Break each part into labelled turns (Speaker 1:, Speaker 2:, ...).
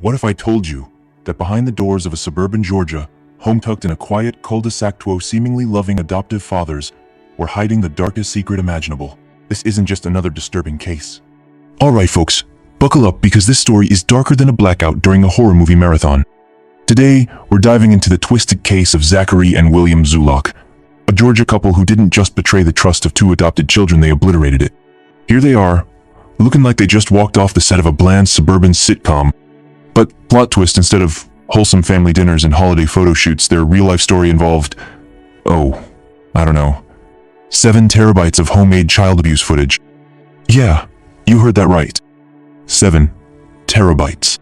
Speaker 1: What if I told you that behind the doors of a suburban Georgia, home tucked in a quiet cul-de-sac, two seemingly loving adoptive fathers were hiding the darkest secret imaginable? This isn't just another disturbing case. Alright folks, buckle up because this story is darker than a blackout during a horror movie marathon. Today, we're diving into the twisted case of Zachary and William Zulock, a Georgia couple who didn't just betray the trust of two adopted children, they obliterated it. Here they are, looking like they just walked off the set of a bland suburban sitcom. But plot twist, instead of wholesome family dinners and holiday photo shoots, their real-life story involved, 7 terabytes of homemade child abuse footage. Yeah, you heard that right. 7 terabytes.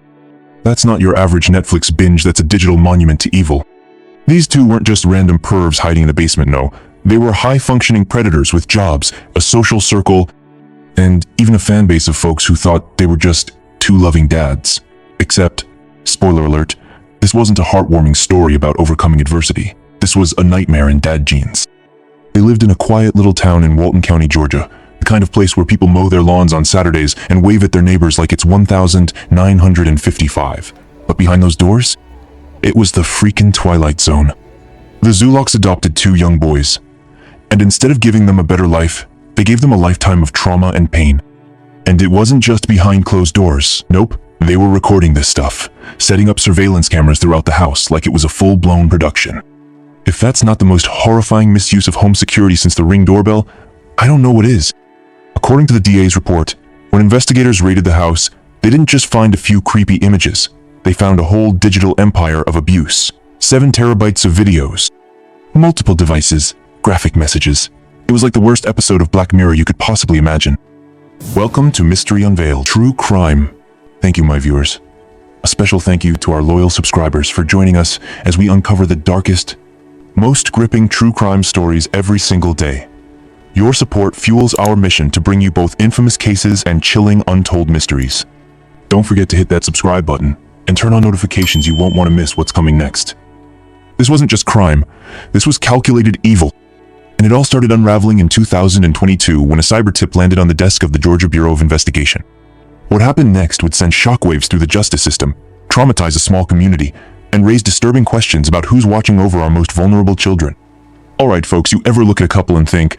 Speaker 1: That's not your average Netflix binge, that's a digital monument to evil. These two weren't just random pervs hiding in the basement, no. They were high-functioning predators with jobs, a social circle, and even a fan base of folks who thought they were just two loving dads. Except, spoiler alert, this wasn't a heartwarming story about overcoming adversity. This was a nightmare in dad jeans. They lived in a quiet little town in Walton County, Georgia, the kind of place where people mow their lawns on Saturdays and wave at their neighbors like it's 1955. But behind those doors, it was the freaking Twilight Zone. The Zulocks adopted 2 young boys, and instead of giving them a better life, they gave them a lifetime of trauma and pain. And it wasn't just behind closed doors. Nope, they were recording this stuff, setting up surveillance cameras throughout the house like it was a full-blown production. If that's not the most horrifying misuse of home security since the Ring doorbell, I don't know what is. According to the DA's report, when investigators raided the house, they didn't just find a few creepy images. They found a whole digital empire of abuse. 7 terabytes of videos, multiple devices, graphic messages. It was like the worst episode of Black Mirror you could possibly imagine. Welcome to Mystery Unveiled, True Crime. Thank you, my viewers. A special thank you to our loyal subscribers for joining us as we uncover the darkest, most gripping true crime stories every single day. Your support fuels our mission to bring you both infamous cases and chilling untold mysteries. Don't forget to hit that subscribe button and turn on notifications. You won't want to miss what's coming next. This wasn't just crime, this was calculated evil. And it all started unraveling in 2022 when a cyber tip landed on the desk of the Georgia Bureau of Investigation. What happened next would send shockwaves through the justice system, traumatize a small community, and raise disturbing questions about who's watching over our most vulnerable children. Alright folks, you ever look at a couple and think,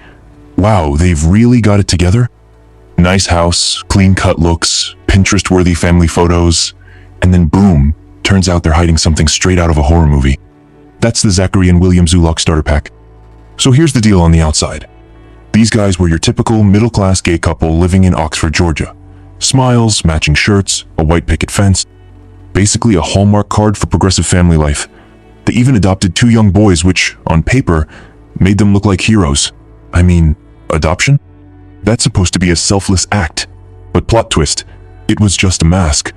Speaker 1: wow, they've really got it together? Nice house, clean-cut looks, Pinterest-worthy family photos, and then boom, turns out they're hiding something straight out of a horror movie. That's the Zachary and William Zulock starter pack. So here's the deal on the outside. These guys were your typical middle-class gay couple living in Oxford, Georgia. Smiles, matching shirts, a white picket fence. Basically a hallmark card for progressive family life. They even adopted 2 young boys, which, on paper, made them look like heroes. I mean, adoption? That's supposed to be a selfless act. But plot twist, it was just a mask.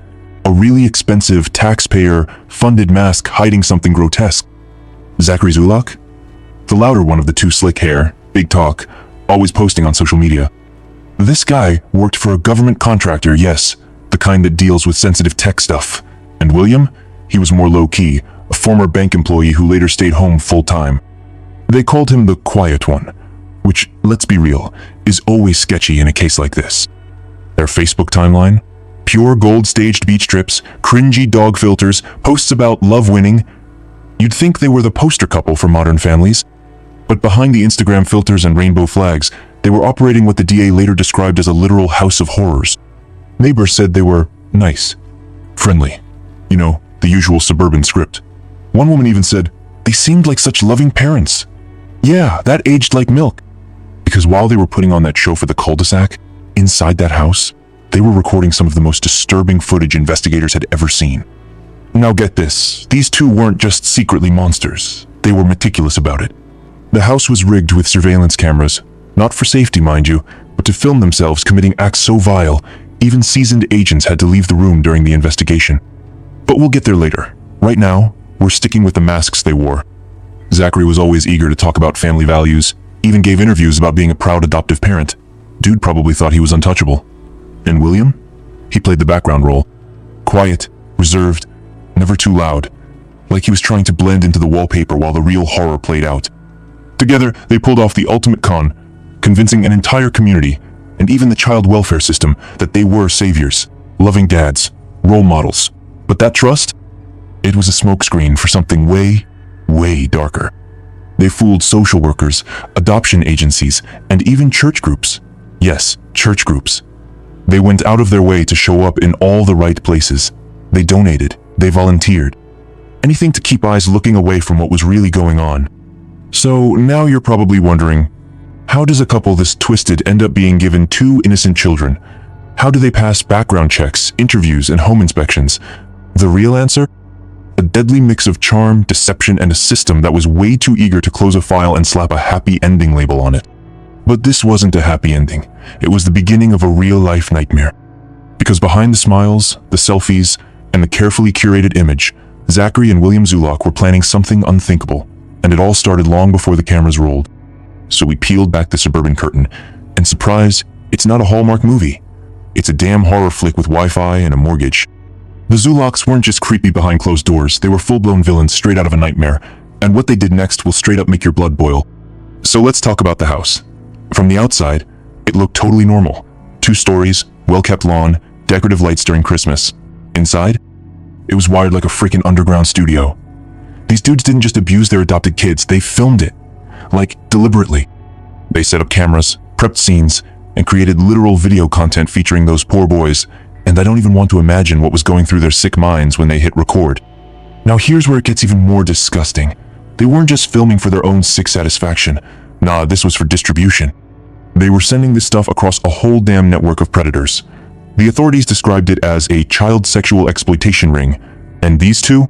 Speaker 1: A really expensive, taxpayer-funded mask hiding something grotesque. Zachary Zulock? The louder one of the 2, slick hair, big talk, always posting on social media. This guy worked for a government contractor, yes, the kind that deals with sensitive tech stuff. And William? He was more low-key, a former bank employee who later stayed home full-time. They called him the quiet one, which, let's be real, is always sketchy in a case like this. Their Facebook timeline? Pure gold staged beach trips, cringy dog filters, posts about love winning. You'd think they were the poster couple for modern families. But behind the Instagram filters and rainbow flags, they were operating what the DA later described as a literal house of horrors. Neighbors said they were nice, friendly. You know, the usual suburban script. One woman even said, they seemed like such loving parents. Yeah, that aged like milk. Because while they were putting on that show for the cul-de-sac, inside that house, they were recording some of the most disturbing footage investigators had ever seen. Now get this, these 2 weren't just secretly monsters. They were meticulous about it. The house was rigged with surveillance cameras, not for safety, mind you, but to film themselves committing acts so vile, even seasoned agents had to leave the room during the investigation. But we'll get there later. Right now, we're sticking with the masks they wore. Zachary was always eager to talk about family values, even gave interviews about being a proud adoptive parent. Dude probably thought he was untouchable. And William? He played the background role. Quiet, reserved, never too loud. Like he was trying to blend into the wallpaper while the real horror played out. Together, they pulled off the ultimate con, convincing an entire community, and even the child welfare system, that they were saviors, loving dads, role models. But that trust? It was a smokescreen for something way, way darker. They fooled social workers, adoption agencies, and even church groups. Yes, church groups. They went out of their way to show up in all the right places. They donated, they volunteered. Anything to keep eyes looking away from what was really going on. So now you're probably wondering, how does a couple this twisted end up being given 2 innocent children? How do they pass background checks, interviews, and home inspections? The real answer? A deadly mix of charm, deception, and a system that was way too eager to close a file and slap a happy ending label on it. But this wasn't a happy ending. It was the beginning of a real-life nightmare. Because behind the smiles, the selfies, and the carefully curated image, Zachary and William Zulock were planning something unthinkable, and it all started long before the cameras rolled. So we peeled back the suburban curtain, and surprise, it's not a Hallmark movie. It's a damn horror flick with Wi-Fi and a mortgage. The Zulocks weren't just creepy behind closed doors, they were full-blown villains straight out of a nightmare, and what they did next will straight up make your blood boil. So let's talk about the house. From the outside, it looked totally normal. 2 stories, well-kept lawn, decorative lights during Christmas. Inside, it was wired like a freaking underground studio. These dudes didn't just abuse their adopted kids, they filmed it. Like, deliberately. They set up cameras, prepped scenes, and created literal video content featuring those poor boys, and I don't even want to imagine what was going through their sick minds when they hit record. Now here's where it gets even more disgusting. They weren't just filming for their own sick satisfaction. Nah, this was for distribution. They were sending this stuff across a whole damn network of predators. The authorities described it as a child sexual exploitation ring, and these two?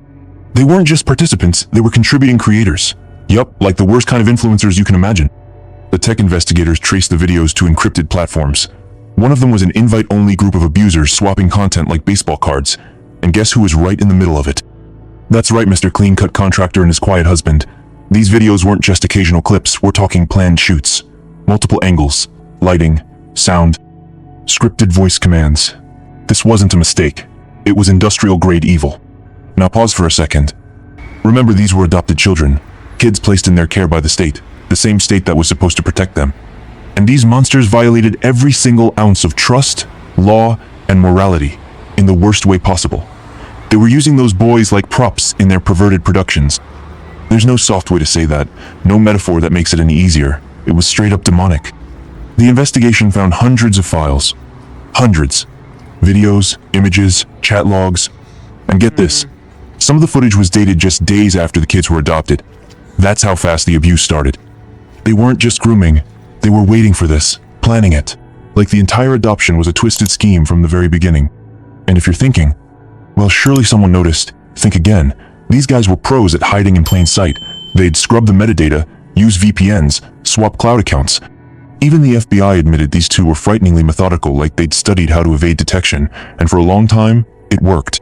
Speaker 1: They weren't just participants, they were contributing creators. Yup, like the worst kind of influencers you can imagine. The tech investigators traced the videos to encrypted platforms. One of them was an invite-only group of abusers swapping content like baseball cards, and guess who was right in the middle of it? That's right, Mr. Clean-cut contractor and his quiet husband. These videos weren't just occasional clips, we're talking planned shoots. Multiple angles, lighting, sound, scripted voice commands. This wasn't a mistake. It was industrial-grade evil. Now pause for a second. Remember, these were adopted children, kids placed in their care by the state that was supposed to protect them. And these monsters violated every single ounce of trust, law, and morality in the worst way possible. They were using those boys like props in their perverted productions. There's no soft way to say that, no metaphor that makes it any easier. It was straight up demonic. The investigation found hundreds of files. Hundreds. Videos, images, chat logs. And get this, some of the footage was dated just days after the kids were adopted. That's how fast the abuse started. They weren't just grooming, they were waiting for this, planning it. Like the entire adoption was a twisted scheme from the very beginning. And if you're thinking, well, surely someone noticed, think again. These guys were pros at hiding in plain sight. They'd scrub the metadata, use VPNs, swap cloud accounts. Even the FBI admitted these two were frighteningly methodical, like they'd studied how to evade detection, and for a long time, it worked.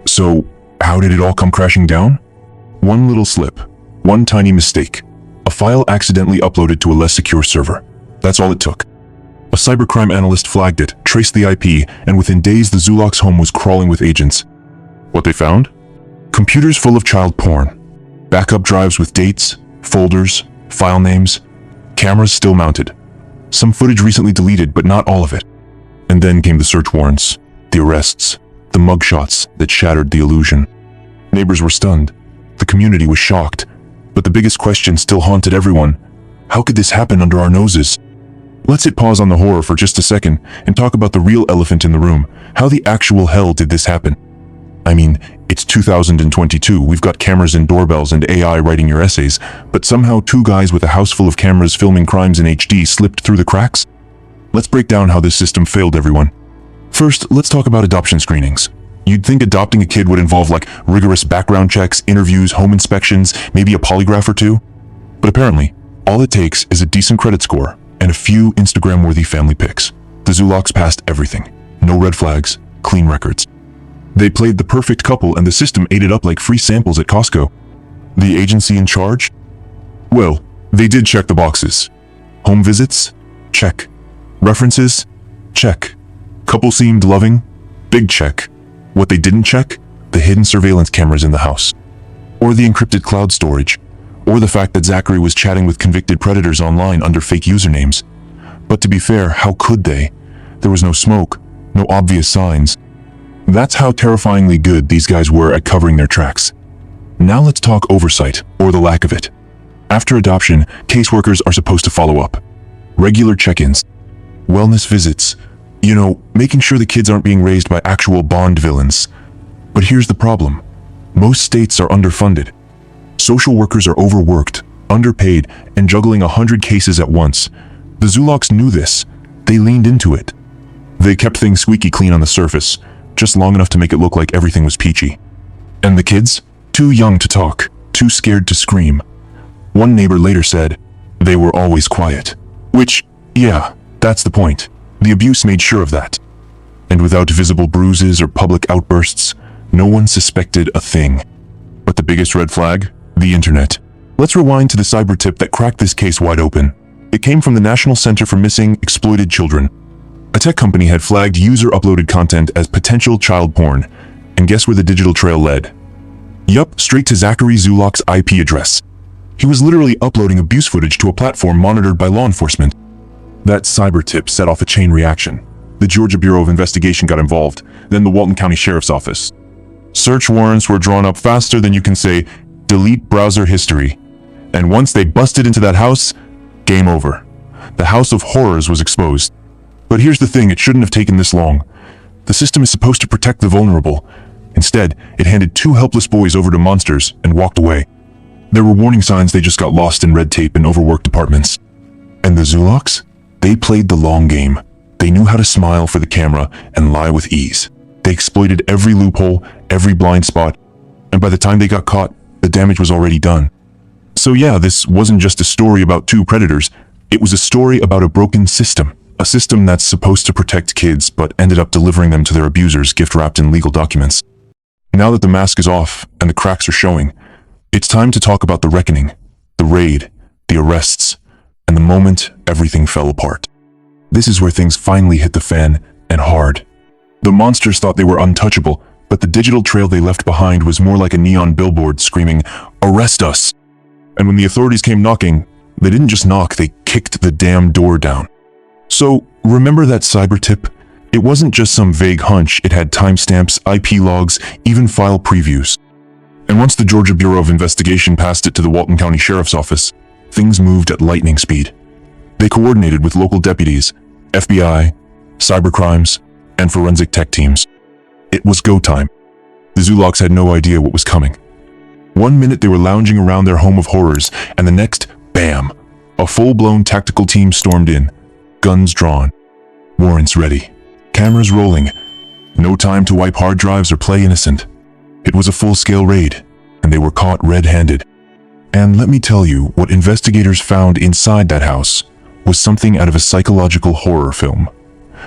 Speaker 1: So, how did it all come crashing down? One little slip, one tiny mistake. A file accidentally uploaded to a less secure server. That's all it took. A cybercrime analyst flagged it, traced the IP, and within days the Zulocks' home was crawling with agents. What they found? Computers full of child porn. Backup drives with dates, folders, file names, cameras still mounted. Some footage recently deleted, but not all of it. And then came the search warrants, the arrests, the mugshots that shattered the illusion. Neighbors were stunned. The community was shocked. But the biggest question still haunted everyone. How could this happen under our noses? Let's hit pause on the horror for just a second and talk about the real elephant in the room. How the actual hell did this happen? I mean, it's 2022, we've got cameras and doorbells and AI writing your essays, but somehow 2 guys with a house full of cameras filming crimes in HD slipped through the cracks? Let's break down how this system failed everyone. First, let's talk about adoption screenings. You'd think adopting a kid would involve like rigorous background checks, interviews, home inspections, maybe a polygraph or 2. But apparently, all it takes is a decent credit score and a few Instagram-worthy family pics. The Zulocks passed everything. No red flags, clean records. They played the perfect couple and the system ate it up like free samples at Costco. The agency in charge? Well, they did check the boxes. Home visits? Check. References? Check. Couple seemed loving? Big check. What they didn't check? The hidden surveillance cameras in the house. Or the encrypted cloud storage. Or the fact that Zachary was chatting with convicted predators online under fake usernames. But to be fair, how could they? There was no smoke, no obvious signs. That's how terrifyingly good these guys were at covering their tracks. Now let's talk oversight, or the lack of it. After adoption, caseworkers are supposed to follow up. Regular check-ins, wellness visits, making sure the kids aren't being raised by actual Bond villains. But here's the problem. Most states are underfunded. Social workers are overworked, underpaid, and juggling 100 cases at once. The Zulocks knew this. They leaned into it. They kept things squeaky clean on the surface, just long enough to make it look like everything was peachy. And the kids? Too young to talk, too scared to scream. One neighbor later said, they were always quiet. Which, yeah, that's the point. The abuse made sure of that. And without visible bruises or public outbursts, no one suspected a thing. But the biggest red flag? The internet. Let's rewind to the cyber tip that cracked this case wide open. It came from the National Center for Missing Exploited Children. A tech company had flagged user-uploaded content as potential child porn. And guess where the digital trail led? Yup, straight to Zachary Zulock's IP address. He was literally uploading abuse footage to a platform monitored by law enforcement. That cyber tip set off a chain reaction. The Georgia Bureau of Investigation got involved, then the Walton County Sheriff's Office. Search warrants were drawn up faster than you can say, delete browser history. And once they busted into that house, game over. The house of horrors was exposed. But here's the thing, it shouldn't have taken this long. The system is supposed to protect the vulnerable. Instead, it handed two helpless boys over to monsters and walked away. There were warning signs, they just got lost in red tape and overworked departments. And the Zulocks? They played the long game. They knew how to smile for the camera and lie with ease. They exploited every loophole, every blind spot, and by the time they got caught, the damage was already done. So yeah, this wasn't just a story about two predators. It was a story about a broken system. A system that's supposed to protect kids, but ended up delivering them to their abusers, gift-wrapped in legal documents. Now that the mask is off and the cracks are showing, it's time to talk about the reckoning, the raid, the arrests, and the moment everything fell apart. This is where things finally hit the fan, and hard. The monsters thought they were untouchable, but the digital trail they left behind was more like a neon billboard screaming, "Arrest us!" And when the authorities came knocking, they didn't just knock, they kicked the damn door down. So, remember that cyber tip? It wasn't just some vague hunch, it had timestamps, IP logs, even file previews. And once the Georgia Bureau of Investigation passed it to the Walton County Sheriff's Office, things moved at lightning speed. They coordinated with local deputies, FBI, cybercrimes, and forensic tech teams. It was go time. The Zulocks had no idea what was coming. One minute they were lounging around their home of horrors, and the next, bam! A full-blown tactical team stormed in, guns drawn, warrants ready, cameras rolling. No time to wipe hard drives or play innocent. It was a full-scale raid, and they were caught red-handed. And let me tell you, what investigators found inside that house was something out of a psychological horror film.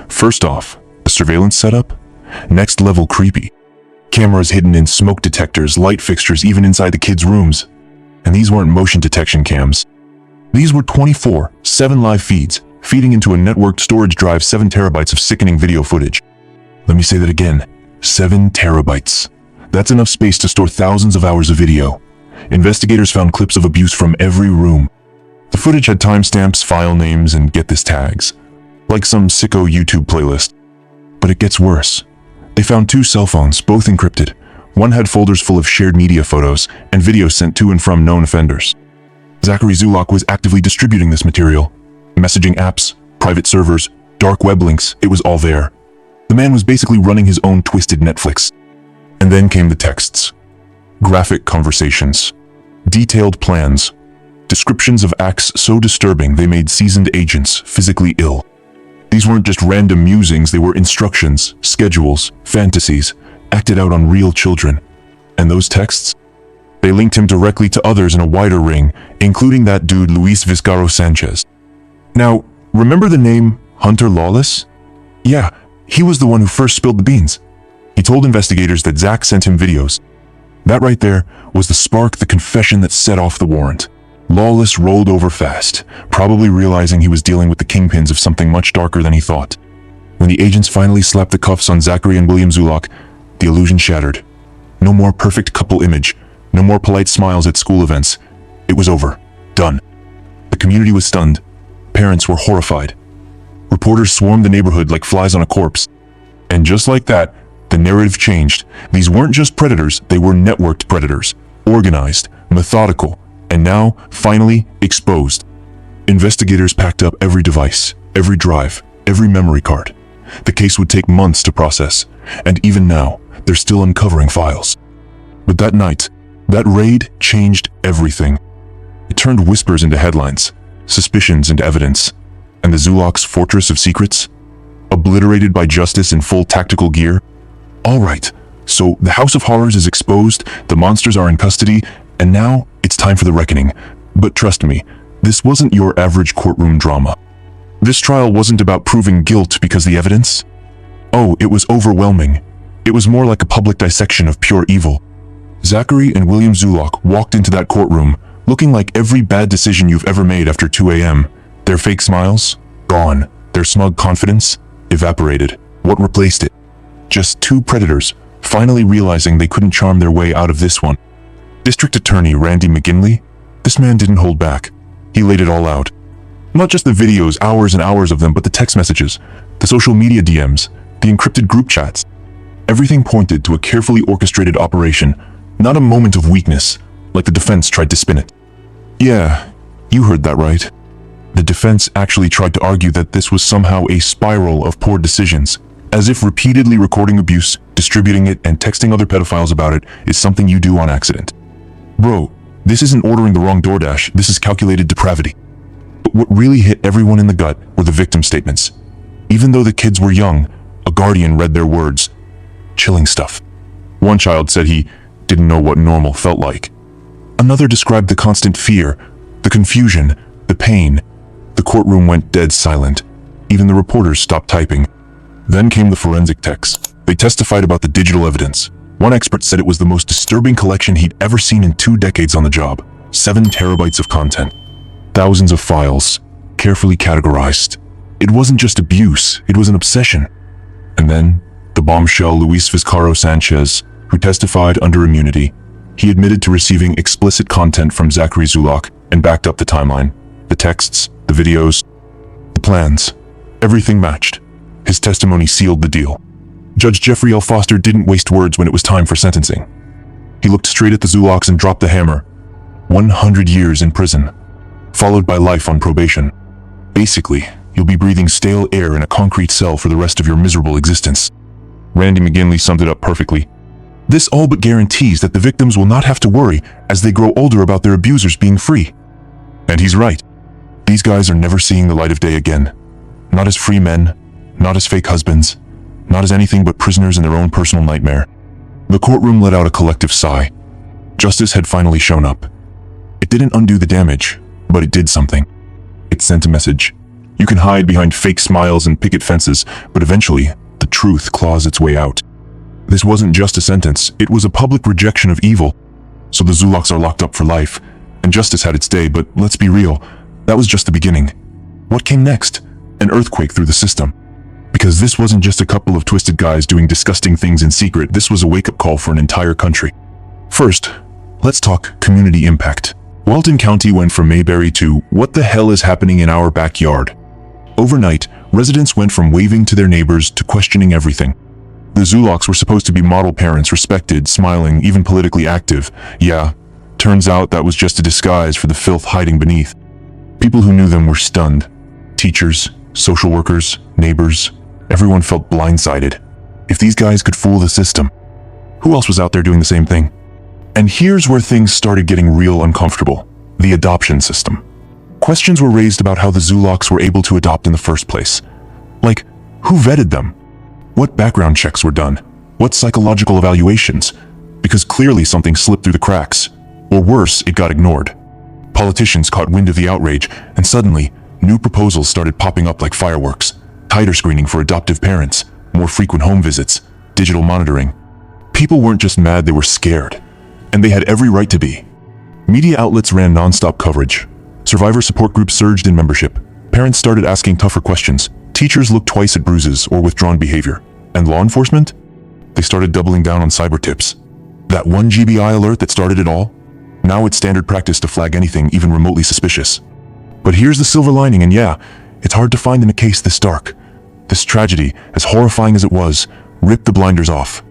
Speaker 1: First off, the surveillance setup? Next level creepy. Cameras hidden in smoke detectors, light fixtures, even inside the kids' rooms. And these weren't motion detection cams. These were 24/7 live feeds, feeding into a networked storage drive 7 terabytes of sickening video footage. Let me say that again, 7 terabytes. That's enough space to store thousands of hours of video. Investigators found clips of abuse from every room. The footage had timestamps, file names, and get this, tags. Like some sicko YouTube playlist. But it gets worse. They found 2 cell phones, both encrypted. One had folders full of shared media photos and videos sent to and from known offenders. Zachary Zulock was actively distributing this material. Messaging apps, private servers, dark web links, it was all there. The man was basically running his own twisted Netflix. And then came the texts. Graphic conversations. Detailed plans. Descriptions of acts so disturbing they made seasoned agents physically ill. These weren't just random musings, they were instructions, schedules, fantasies, acted out on real children. And those texts? They linked him directly to others in a wider ring, including that dude Luis Vizcarro Sanchez. Now, remember the name Hunter Lawless? Yeah, he was the one who first spilled the beans. He told investigators that Zach sent him videos. That right there was the spark, the confession that set off the warrant. Lawless rolled over fast, probably realizing he was dealing with the kingpins of something much darker than he thought. When the agents finally slapped the cuffs on Zachary and William Zulock, the illusion shattered. No more perfect couple image, no more polite smiles at school events. It was over. Done. The community was stunned. Parents were horrified. Reporters swarmed the neighborhood like flies on a corpse. And just like that, The narrative changed. These weren't just predators, they were networked predators. Organized, methodical, and now, finally, exposed. Investigators packed up every device, every drive, every memory card. The case would take months to process, and even now, they're still uncovering files. But that night, that raid changed everything. It turned whispers into headlines, suspicions into evidence, and the Zulock's fortress of secrets, obliterated by justice in full tactical gear. All right, so the House of Horrors is exposed, the monsters are in custody, and now it's time for the reckoning. But trust me, this wasn't your average courtroom drama. This trial wasn't about proving guilt because the evidence. Oh, it was overwhelming. It was more like a public dissection of pure evil. Zachary and William Zulock walked into that courtroom, looking like every bad decision you've ever made after 2 a.m. Their fake smiles? Gone. Their smug confidence? Evaporated. What replaced it? Just two predators, finally realizing they couldn't charm their way out of this one. District Attorney Randy McGinley? This man didn't hold back. He laid it all out. Not just the videos, hours and hours of them, but the text messages, the social media DMs, the encrypted group chats. Everything pointed to a carefully orchestrated operation, not a moment of weakness, like the defense tried to spin it. Yeah, you heard that right. The defense actually tried to argue that this was somehow a spiral of poor decisions, as if repeatedly recording abuse, distributing it, and texting other pedophiles about it is something you do on accident. Bro, this isn't ordering the wrong DoorDash, this is calculated depravity. But what really hit everyone in the gut were the victim statements. Even though the kids were young, a guardian read their words. Chilling stuff. One child said he didn't know what normal felt like. Another described the constant fear, the confusion, the pain. The courtroom went dead silent. Even the reporters stopped typing. Then came the forensic techs. They testified about the digital evidence. One expert said it was the most disturbing collection he'd ever seen in 2 decades on the job. 7 terabytes of content. Thousands of files, carefully categorized. It wasn't just abuse, it was an obsession. And then, the bombshell Luis Vizcarro Sanchez, who testified under immunity. He admitted to receiving explicit content from Zachary Zulock and backed up the timeline. The texts, the videos, the plans. Everything matched. His testimony sealed the deal. Judge Jeffrey L. Foster didn't waste words when it was time for sentencing. He looked straight at the Zulocks and dropped the hammer. 100 years in prison, followed by life on probation. Basically, you'll be breathing stale air in a concrete cell for the rest of your miserable existence. Randy McGinley summed it up perfectly. This all but guarantees that the victims will not have to worry as they grow older about their abusers being free. And he's right. These guys are never seeing the light of day again. Not as free men, not as fake husbands, not as anything but prisoners in their own personal nightmare. The courtroom let out a collective sigh. Justice had finally shown up. It didn't undo the damage, but it did something. It sent a message. You can hide behind fake smiles and picket fences, but eventually, the truth claws its way out. This wasn't just a sentence, it was a public rejection of evil. So the Zulocks are locked up for life, and justice had its day, but let's be real, that was just the beginning. What came next? An earthquake through the system. Because this wasn't just a couple of twisted guys doing disgusting things in secret, this was a wake-up call for an entire country. First, let's talk community impact. Walton County went from Mayberry to, what the hell is happening in our backyard? Overnight, residents went from waving to their neighbors to questioning everything. The Zulocks were supposed to be model parents, respected, smiling, even politically active. Yeah, turns out that was just a disguise for the filth hiding beneath. People who knew them were stunned. Teachers, social workers, neighbors, everyone felt blindsided. If these guys could fool the system, who else was out there doing the same thing? And here's where things started getting real uncomfortable. The adoption system. Questions were raised about how the Zulocks were able to adopt in the first place. Like, who vetted them? What background checks were done? What psychological evaluations? Because clearly something slipped through the cracks. Or worse, it got ignored. Politicians caught wind of the outrage, and suddenly, new proposals started popping up like fireworks. Tighter screening for adoptive parents, more frequent home visits, digital monitoring. People weren't just mad, they were scared. And they had every right to be. Media outlets ran non-stop coverage. Survivor support groups surged in membership. Parents started asking tougher questions. Teachers looked twice at bruises or withdrawn behavior. And law enforcement? They started doubling down on cyber tips. That one GBI alert that started it all? Now it's standard practice to flag anything even remotely suspicious. But here's the silver lining, and yeah, it's hard to find in a case this dark. This tragedy, as horrifying as it was, ripped the blinders off.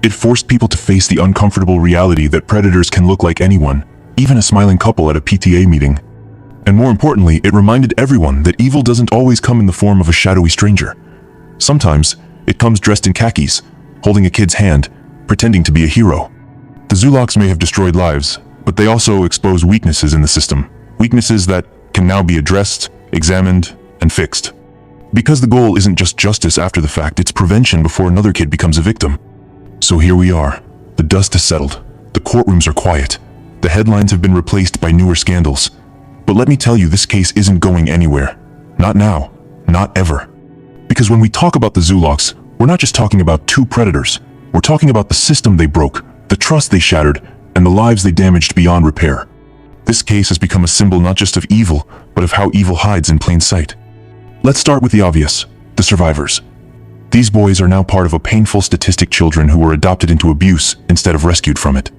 Speaker 1: It forced people to face the uncomfortable reality that predators can look like anyone, even a smiling couple at a PTA meeting. And more importantly, it reminded everyone that evil doesn't always come in the form of a shadowy stranger. Sometimes, it comes dressed in khakis, holding a kid's hand, pretending to be a hero. The Zulocks may have destroyed lives, but they also expose weaknesses in the system. Weaknesses that can now be addressed, examined, and fixed. Because the goal isn't just justice after the fact, it's prevention before another kid becomes a victim. So here we are. The dust has settled. The courtrooms are quiet. The headlines have been replaced by newer scandals. But let me tell you, this case isn't going anywhere. Not now. Not ever. Because when we talk about the Zulocks, we're not just talking about two predators. We're talking about the system they broke, the trust they shattered, and the lives they damaged beyond repair. This case has become a symbol not just of evil, but of how evil hides in plain sight. Let's start with the obvious, the survivors. These boys are now part of a painful statistic: children who were adopted into abuse instead of rescued from it.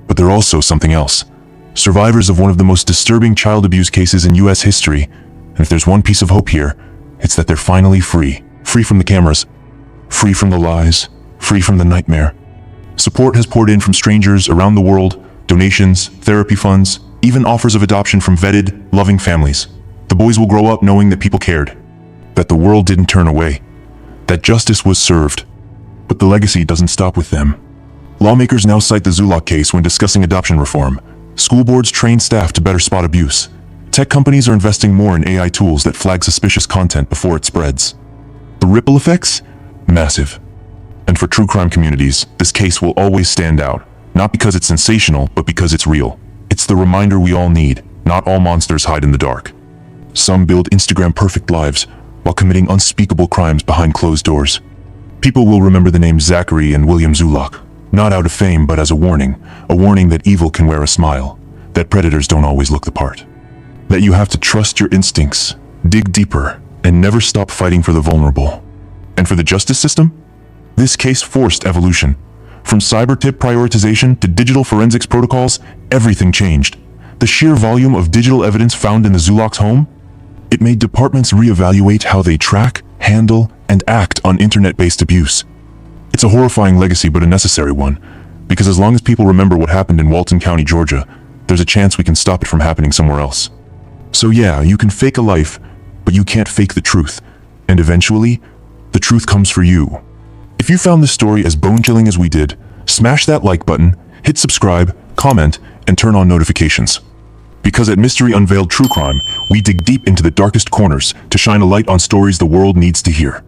Speaker 1: But they're also something else. Survivors of one of the most disturbing child abuse cases in US history, and if there's one piece of hope here, it's that they're finally free. Free from the cameras, free from the lies, free from the nightmare. Support has poured in from strangers around the world, donations, therapy funds, even offers of adoption from vetted, loving families. The boys will grow up knowing that people cared, that the world didn't turn away, that justice was served. But the legacy doesn't stop with them. Lawmakers now cite the Zulock case when discussing adoption reform. School boards train staff to better spot abuse. Tech companies are investing more in AI tools that flag suspicious content before it spreads. The ripple effects? Massive. And for true crime communities, this case will always stand out, not because it's sensational, but because it's real. It's the reminder we all need: not all monsters hide in the dark. Some build Instagram-perfect lives while committing unspeakable crimes behind closed doors. People will remember the name Zachary and William Zulock, not out of fame, but as a warning that evil can wear a smile, that predators don't always look the part, that you have to trust your instincts, dig deeper, and never stop fighting for the vulnerable. And for the justice system? This case forced evolution. From cyber tip prioritization to digital forensics protocols, everything changed. The sheer volume of digital evidence found in the Zulocks' home? It made departments reevaluate how they track, handle, and act on internet-based abuse. It's a horrifying legacy, but a necessary one, because as long as people remember what happened in Walton County, Georgia, there's a chance we can stop it from happening somewhere else. So yeah, you can fake a life, but you can't fake the truth. And eventually, the truth comes for you. If you found this story as bone-chilling as we did, smash that like button, hit subscribe, comment, and turn on notifications. Because at Mystery Unveiled True Crime, we dig deep into the darkest corners to shine a light on stories the world needs to hear.